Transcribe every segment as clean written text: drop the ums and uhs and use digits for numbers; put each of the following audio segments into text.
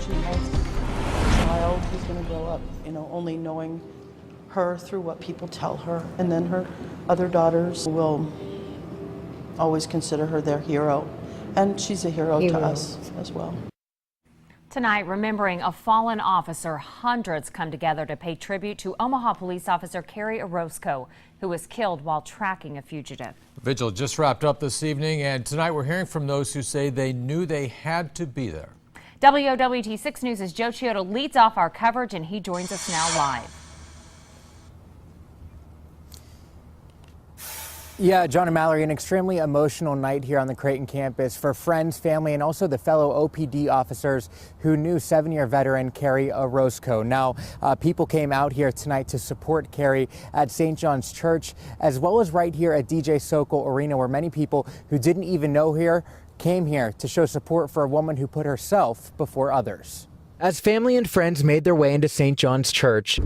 she has a child who's going to grow up, only knowing her through what people tell her. And then her other daughters will always consider her their hero. And she's a hero to us as well. Tonight, remembering a fallen officer, hundreds come together to pay tribute to Omaha police officer Carrie Orozco, who was killed while tracking a fugitive. Vigil just wrapped up this evening, and tonight we're hearing from those who say they knew they had to be there. WOWT 6 News' Joe Chiodo leads off our coverage, and he joins us now live. Yeah, John and Mallory, an extremely emotional night here on the Creighton campus for friends, family, and also the fellow OPD officers who knew 7-year veteran Carrie Orozco. Now, people came out here tonight to support Carrie at St. John's Church, as well as right here at DJ Sokol Arena, where many people who didn't even know her came here to show support for a woman who put herself before others. As family and friends made their way into St. John's Church,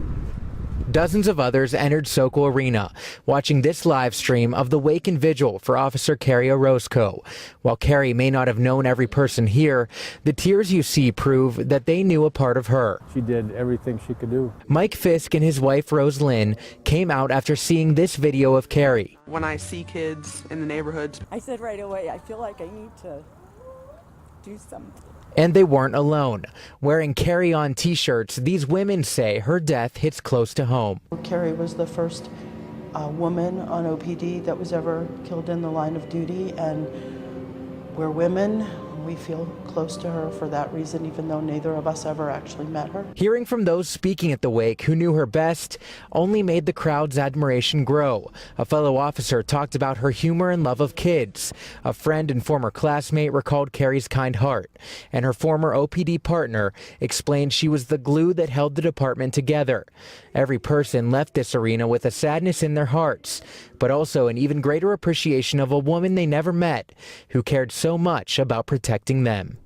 dozens of others entered Sokol Arena, watching this live stream of the wake and vigil for Officer Carrie Orozco. While Carrie may not have known every person here, the tears you see prove that they knew a part of her. She did everything she could do. Mike Fisk and his wife Rose Lynn came out after seeing this video of Carrie. When I see kids in the neighborhoods, I said right away, I feel like I need to do something. And they weren't alone. Wearing Carrie On t-shirts, these women say her death hits close to home. Carrie was the first woman on OPD that was ever killed in the line of duty, and we're women. We feel close to her for that reason, even though neither of us ever actually met her. Hearing from those speaking at the wake who knew her best only made the crowd's admiration grow. A fellow officer talked about her humor and love of kids. A friend and former classmate recalled Carrie's kind heart. And her former OPD partner explained she was the glue that held the department together. Every person left this arena with a sadness in their hearts, but also an even greater appreciation of a woman they never met who cared so much about protecting them.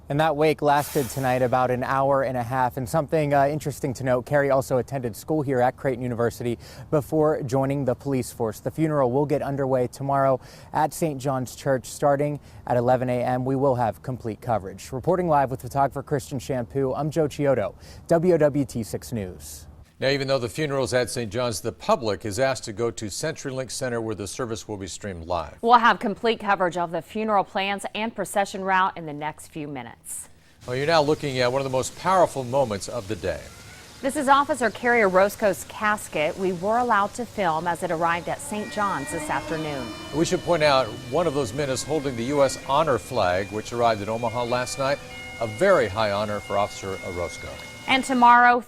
And that wake lasted tonight about an hour and a half. And something interesting to note, Carrie also attended school here at Creighton University before joining the police force. The funeral will get underway tomorrow at St. John's Church starting at 11 a.m. We will have complete coverage. Reporting live with photographer Christian Shampoo, I'm Joe Chiodo, WOWT 6 News. Now, even though the funeral is at St. John's, the public is asked to go to CenturyLink Center, where the service will be streamed live. We'll have complete coverage of the funeral plans and procession route in the next few minutes. Well, you're now looking at one of the most powerful moments of the day. This is Officer Carrie Orozco's casket. We were allowed to film as it arrived at St. John's this afternoon. We should point out one of those men is holding the U.S. honor flag, which arrived in Omaha last night. A very high honor for Officer Orozco. And tomorrow,